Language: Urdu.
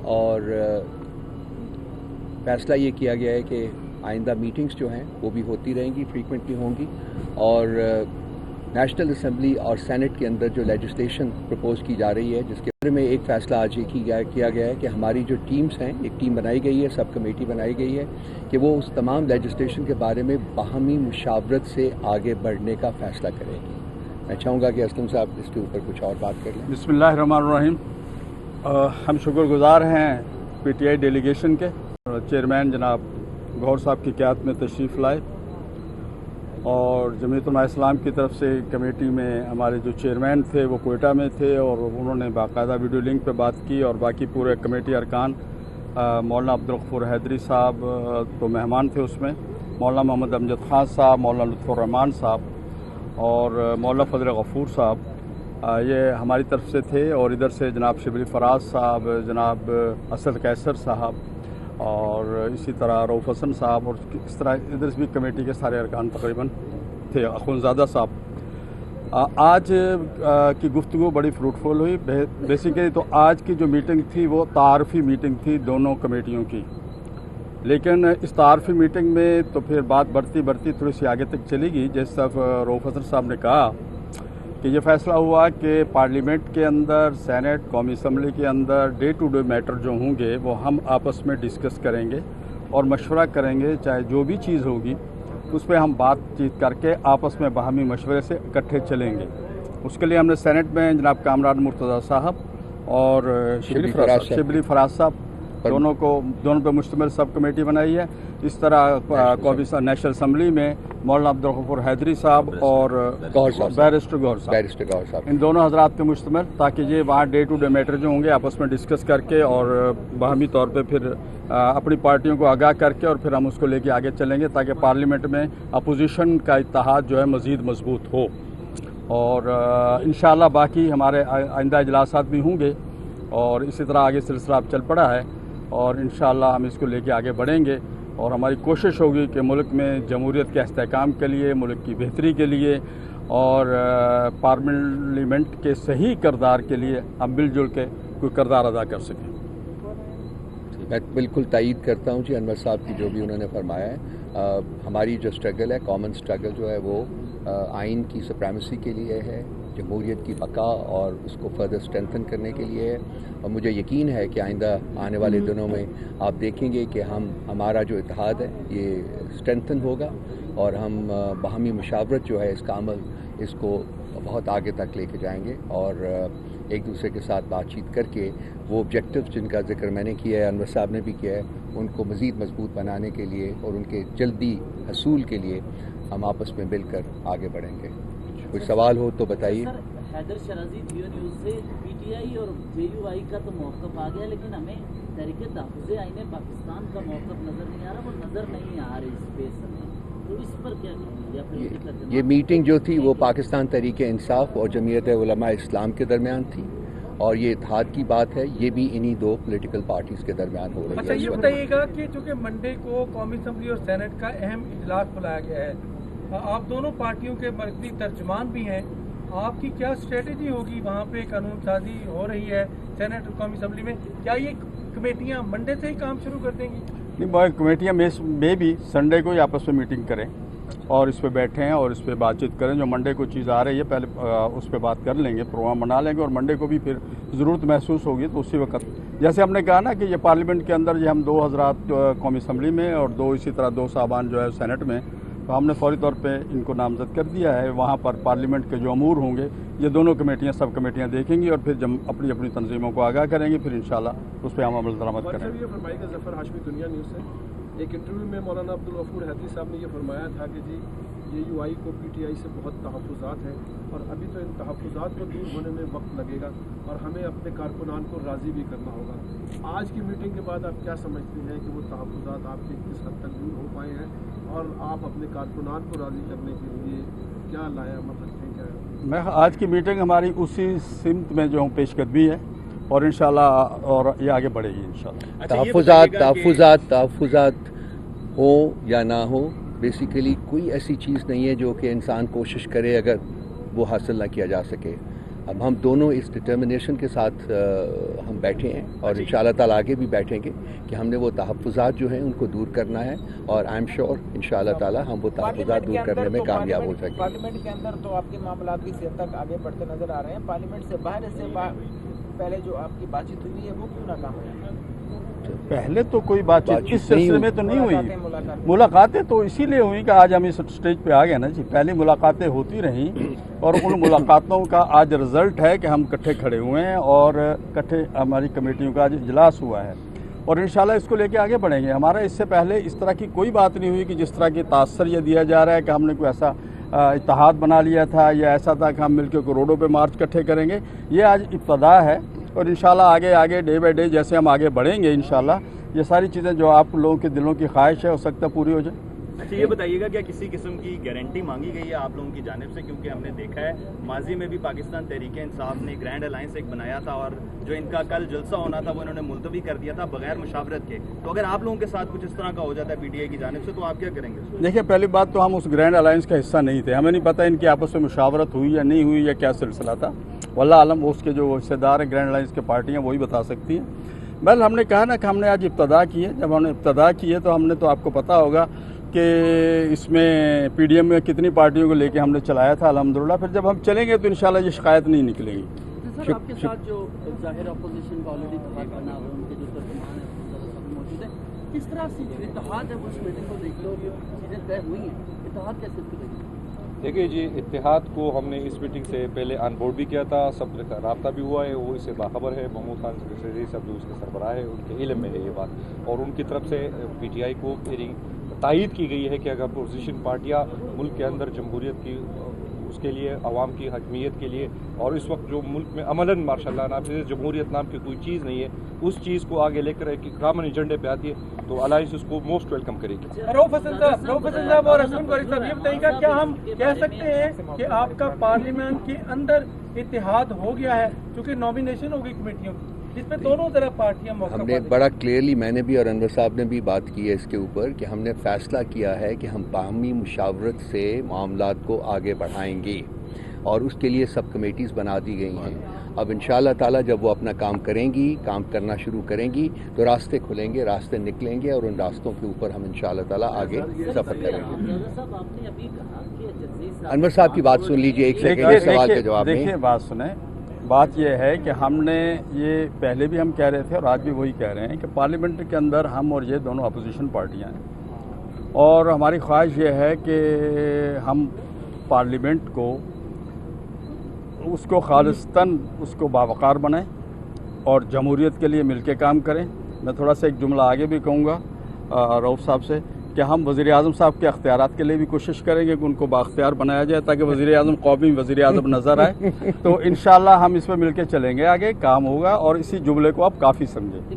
اور فیصلہ یہ کیا گیا ہے کہ آئندہ میٹنگز جو ہیں وہ بھی ہوتی رہیں گی، فریکوینٹلی ہوں گی، اور نیشنل اسمبلی اور سینٹ کے اندر جو لیجسلیشن پرپوز کی جا رہی ہے جس کے بارے میں ایک فیصلہ آج یہ کیا گیا ہے کہ ہماری جو ٹیمز ہیں، ایک ٹیم بنائی گئی ہے، سب کمیٹی بنائی گئی ہے کہ وہ اس تمام لیجسلیشن کے بارے میں باہمی مشاورت سے آگے بڑھنے کا فیصلہ کرے گی۔ میں چاہوں گا کہ اسلم صاحب اس کے اوپر کچھ اور بات کر لیں۔ بسم اللہ الرحمن الرحیم۔ ہم شکر گزار ہیں پی ٹی آئی ڈیلیگیشن کے، چیئرمین جناب گوہر صاحب کی قیادت میں تشریف لائے، اور جمعیت علماء اسلام کی طرف سے کمیٹی میں ہمارے جو چیئرمین تھے وہ کوئٹہ میں تھے، اور انہوں نے باقاعدہ ویڈیو لنک پہ بات کی، اور باقی پورے کمیٹی ارکان مولانا عبدالغفور حیدری صاحب تو مہمان تھے اس میں، مولانا محمد امجد خان صاحب، مولانا لطف الرحمان صاحب اور مولانا فضل غفور صاحب یہ ہماری طرف سے تھے، اور ادھر سے جناب شبلی فراز صاحب، جناب اسد قیصر صاحب، اور اسی طرح رؤف حسن صاحب، اور اس طرح ادھر بھی کمیٹی کے سارے ارکان تقریباً تھے، اخونزادہ صاحب۔ آج کی گفتگو بڑی فروٹفل ہوئی۔ بیسیکلی تو آج کی جو میٹنگ تھی وہ تعارفی میٹنگ تھی دونوں کمیٹیوں کی، لیکن اس تعارفی میٹنگ میں تو پھر بات بڑھتی تھوڑی سی آگے تک چلی گئی۔ جیسے طرف رؤف حسن صاحب نے کہا کہ یہ فیصلہ ہوا کہ پارلیمنٹ کے اندر، سینٹ، قومی اسمبلی کے another day to day metre جو ہوں گے وہ ہم آپس میں ڈسکس کریں گے اور مشورہ کریں گے، چاہے جو بھی چیز ہوگی اس پہ ہم بات چیت کر کے آپس میں باہمی مشورے سے اکٹھے چلیں گے۔ اس کے لیے ہم نے سینٹ میں جناب کامران مرتضیٰ صاحب اور شبلی فراز صاحب دونوں پہ مشتمل سب کمیٹی بنائی ہے۔ اس طرح قومی نیشنل اسمبلی میں مولانا عبدالغفور حیدری صاحب اور بیرسٹر گوہر صاحب، ان دونوں حضرات پہ مشتمل، تاکہ یہ وہاں ڈے ٹو ڈے میٹر جو ہوں گے آپس میں ڈسکس کر کے اور باہمی طور پہ پھر اپنی پارٹیوں کو آگاہ کر کے اور پھر ہم اس کو لے کے آگے چلیں گے، تاکہ پارلیمنٹ میں اپوزیشن کا اتحاد جو ہے مزید مضبوط ہو۔ اور انشاءاللہ باقی ہمارے آئندہ اجلاسات بھی ہوں گے، اور اسی طرح آگے سلسلہ اب چل پڑا ہے، اور انشاءاللہ ہم اس کو لے کے آگے بڑھیں گے، اور ہماری کوشش ہوگی کہ ملک میں جمہوریت کے استحکام کے لیے، ملک کی بہتری کے لیے اور پارلیمنٹ کے صحیح کردار کے لیے ہم مل جل کے کوئی کردار ادا کر سکیں۔ میں بالکل تائید کرتا ہوں انور صاحب کی جو بھی انہوں نے فرمایا ہے۔ ہماری جو اسٹرگل ہے، کامن اسٹرگل جو ہے وہ آئین کی سپریمیسی کے لیے ہے، جمہوریت کی بقا اور اس کو فردر اسٹرینتھن کرنے کے لیے ہے، اور مجھے یقین ہے کہ آئندہ آنے والے دنوں میں آپ دیکھیں گے کہ ہمارا جو اتحاد ہے یہ اسٹرینتھن ہوگا، اور ہم باہمی مشاورت جو ہے اس کا عمل، اس کو بہت آگے تک لے کے جائیں گے، اور ایک دوسرے کے ساتھ بات چیت کر کے وہ آبجیکٹو جن کا ذکر میں نے کیا ہے، انور صاحب نے بھی کیا ہے، ان کو مزید مضبوط بنانے کے لیے اور ان کے جلدی حصول کے لیے ہم آپس میں مل کر آگے بڑھیں گے۔ کوئی سوال ہو تو بتائیے۔ حیدر شرازی جیو نیوز سے پی ٹی آئی اور جے یو آئی کا تو موقف آ گیا، لیکن ہمیں تحریک تحفظ آئین پاکستان کا موقف نظر نہیں آ رہا، وہ نظر نہیں آ رہی اسپیس میں، تو اس پر کیا کہیں؟ یہ میٹنگ جو تھی وہ پاکستان تحریک انصاف اور جمعیت علماء اسلام کے درمیان تھی، اور یہ اتحاد کی بات ہے، یہ بھی انہی دو پولیٹیکل پارٹیز کے درمیان ہو رہی ہے۔ اچھا یہ بتائیے گا کہ چونکہ منڈے کو قومی اسمبلی اور سینٹ کا اہم اجلاس بلایا گیا ہے، آپ دونوں پارٹیوں کے مرکزی ترجمان بھی ہیں، آپ کی کیا اسٹریٹجی ہوگی؟ وہاں پہ قانون سازی ہو رہی ہے سینٹ اور قومی اسمبلی میں، کیا یہ کمیٹیاں منڈے سے ہی کام شروع کر دیں گی؟ نہیں، کمیٹیاں میں بھی سنڈے کو ہی آپس میں میٹنگ کریں اور اس پہ بیٹھیں اور اس پہ بات چیت کریں، جو منڈے کو چیز آ رہی ہے پہلے اس پہ بات کر لیں گے، پروگرام بنا لیں گے، اور منڈے کو بھی پھر ضرورت محسوس ہوگی تو اسی وقت، جیسے ہم نے کہا نا کہ یہ پارلیمنٹ کے اندر یہ ہم دو حضرات قومی اسمبلی میں اور اسی طرح دو صاحبان جو ہے سینٹ میں، تو ہم نے فوری طور پہ ان کو نامزد کر دیا ہے۔ وہاں پر پارلیمنٹ کے جو امور ہوں گے یہ دونوں کمیٹیاں، سب کمیٹیاں دیکھیں گی، اور پھر جب اپنی اپنی تنظیموں کو آگاہ کریں گی، پھر انشاءاللہ اس پہ ہم عمل درآمد کریں گے۔ یہ فرمائے گا ظفر ہاشمی دنیا نیوز سے ایک انٹرویو میں مولانا عبدالغفور حیدری صاحب نے یہ فرمایا تھا کہ جی جے یو آئی کو پی ٹی آئی سے بہت تحفظات ہیں، اور ابھی تو ان تحفظات کو دور ہونے میں وقت لگے گا، اور ہمیں اپنے کارکنان کو راضی بھی کرنا ہوگا۔ آج کی میٹنگ کے بعد آپ کیا سمجھتے ہیں کہ وہ تحفظات آپ کے کس حد تک دور ہو پائے ہیں، اور آپ اپنے کارکنان کو راضی کرنے کے لیے کیا لایا عمل رکھتے ہیں؟ کیا میں آج کی میٹنگ ہماری اسی سمت میں جو ہوں پیش قدمی ہے، اور انشاءاللہ اور یہ آگے بڑھے گی انشاءاللہ۔ تحفظات ہو یا نہ ہو، بیسیکلی کوئی ایسی چیز نہیں ہے جو کہ انسان کوشش کرے اگر وہ حاصل نہ کیا جا سکے۔ اب ہم دونوں اس ڈٹرمنیشن کے ساتھ ہم بیٹھے ہیں اور انشاءاللہ تعالیٰ آگے بھی بیٹھیں گے کہ ہم نے وہ تحفظات جو ہیں ان کو دور کرنا ہے، اور آئی ایم شیور انشاءاللہ تعالیٰ ہم وہ تحفظات دور کرنے میں کامیاب ہو سکیں گے۔ پارلیمنٹ کے اندر تو آپ کے معاملات بھی حد تک آگے بڑھتے نظر آ رہے ہیں، پارلیمنٹ سے باہر پہلے جو آپ کی بات چیت ہوئی ہے وہ کیوں ناکام ہوئی؟ پہلے تو کوئی بات چیت اس سلسلے میں تو نہیں ہوئی، ملاقاتیں تو اسی لیے ہوئی کہ آج ہم اس سٹیج پہ آ گئے نا جی، پہلی ملاقاتیں ہوتی رہیں اور ان ملاقاتوں کا آج رزلٹ ہے کہ ہم اکٹھے کھڑے ہوئے ہیں اور اکٹھے ہماری کمیٹیوں کا آج اجلاس ہوا ہے، اور انشاءاللہ اس کو لے کے آگے بڑھیں گے۔ ہمارا اس سے پہلے اس طرح کی کوئی بات نہیں ہوئی کہ جس طرح کی تاثر یہ دیا جا رہا ہے کہ ہم نے کوئی ایسا اتحاد بنا لیا تھا یا ایسا تھا کہ ہم مل کے روڈوں پہ مارچ اکٹھے کریں گے۔ یہ آج ابتدا ہے، اور انشاءاللہ آگے ڈے بائی ڈے جیسے ہم آگے بڑھیں گے انشاءاللہ یہ ساری چیزیں جو آپ لوگوں کے دلوں کی خواہش ہے ہو سکتا ہے پوری ہو جائے۔ اچھا یہ بتائیے گا کیا کسی قسم کی گارنٹی مانگی گئی ہے آپ لوگوں کی جانب سے؟ کیونکہ ہم نے دیکھا ہے ماضی میں بھی پاکستان تحریک انصاف نے گرینڈ الائنس ایک بنایا تھا، اور جو ان کا کل جلسہ ہونا تھا وہ انہوں نے ملتوی کر دیا تھا بغیر مشاورت کے، تو اگر آپ لوگوں کے ساتھ کچھ اس طرح کا ہو جاتا ہے پی ٹی آئی کی جانب سے تو آپ کیا کریں گے؟ دیکھیں پہلی بات تو ہم اس گرینڈ الائنس کا حصہ نہیں تھے، ہمیں نہیں پتہ ان کی آپس میں مشاورت ہوئی یا نہیں ہوئی یا کیا سلسلہ تھا، واللہ عالم اس کے جو حصے دار ہیں گرینڈ الائنس کے پارٹیاں وہی بتا سکتی ہیں۔ بل ہم نے کہا نا کہ ہم نے آج ابتدا کی ہے، جب ہم نے ابتدا کی ہے تو ہم نے تو آپ کو پتہ ہوگا کہ اس میں پی ڈی ایم میں کتنی پارٹیوں کو لے کے ہم نے چلایا تھا الحمدللہ، پھر جب ہم چلیں گے تو انشاءاللہ یہ شکایت نہیں نکلے گی۔ سر آپ کے ساتھ جو ظاہر اپوزیشن کا آلریڈی اتحاد بنا ہوا ہے، ان کے جو ترجمان ہیں موجود ہیں، کس طرح سے جو اتحاد ہے وہ اس میٹنگ کو دیکھتے ہو چیزیں طے ہوئی ہیں، اتحاد کیسے دیکھتے؟ دیکھیے جی، اتحاد کو ہم نے اس میٹنگ سے پہلے آن بورڈ بھی کیا تھا، سب کا رابطہ بھی ہوا ہے، وہ اس سے باخبر ہے، محمود خان سیکریٹری صاحب جو اس کے سربراہ ہے ان کے علم میں ہے یہ بات، اور ان کی طرف سے پی ٹی آئی کو تائید کی گئی ہے کہ اگر اپوزیشن پارٹیاں ملک کے اندر جمہوریت کی اس کے لیے عوام کی حکمیت کے لیے، اور اس وقت جو ملک میں عملاً ماشاء اللہ نام سے جمہوریت نام کی کوئی چیز نہیں ہے، اس چیز کو آگے لے کر ایک کامن ایجنڈے پہ آتی ہے تو الائنس اس کو موسٹ ویلکم کرے گی۔ رؤف حسن صاحب اور حسن قاری صاحب یہ بتائیے گا کیا ہم کہہ سکتے ہیں کہ آپ کا پارلیمنٹ کے اندر اتحاد ہو گیا ہے، چونکہ نامینیشن ہو گئی کمیٹیوں کی جس پہ دونوں طرف پارٹیاں ہم نے بڑا کلیئرلی میں نے بھی اور انور صاحب نے بھی بات کی ہے اس کے اوپر کہ ہم نے فیصلہ کیا ہے کہ ہم باہمی مشاورت سے معاملات کو آگے بڑھائیں گے، اور اس کے لیے سب کمیٹیز بنا دی گئی ہیں۔ اب انشاءاللہ تعالیٰ جب وہ اپنا کام کریں گی، کام کرنا شروع کریں گی تو راستے کھلیں گے، راستے نکلیں گے، اور ان راستوں کے اوپر ہم انشاءاللہ تعالیٰ آگے سفر کریں گے۔ انور صاحب کی بات سن لیجئے ایک سیکنڈ اس سوال کے جواب میں۔ دیکھیے بات سنیں، بات یہ ہے کہ ہم نے یہ پہلے بھی ہم کہہ رہے تھے اور آج بھی وہی کہہ رہے ہیں کہ پارلیمنٹ کے اندر ہم اور یہ دونوں اپوزیشن پارٹیاں ہیں، اور ہماری خواہش یہ ہے کہ ہم پارلیمنٹ کو اس کو خالصتاً اس کو باوقار بنائیں اور جمہوریت کے لیے مل کے کام کریں۔ میں تھوڑا سا ایک جملہ آگے بھی کہوں گا رؤف صاحب سے کہ ہم وزیر اعظم صاحب کے اختیارات کے لیے بھی کوشش کریں گے کہ ان کو بااختیار بنایا جائے تاکہ وزیر اعظم قومی وزیر اعظم نظر آئے، تو انشاءاللہ ہم اس پہ مل کے چلیں گے، آگے کام ہوگا، اور اسی جملے کو آپ کافی سمجھیں۔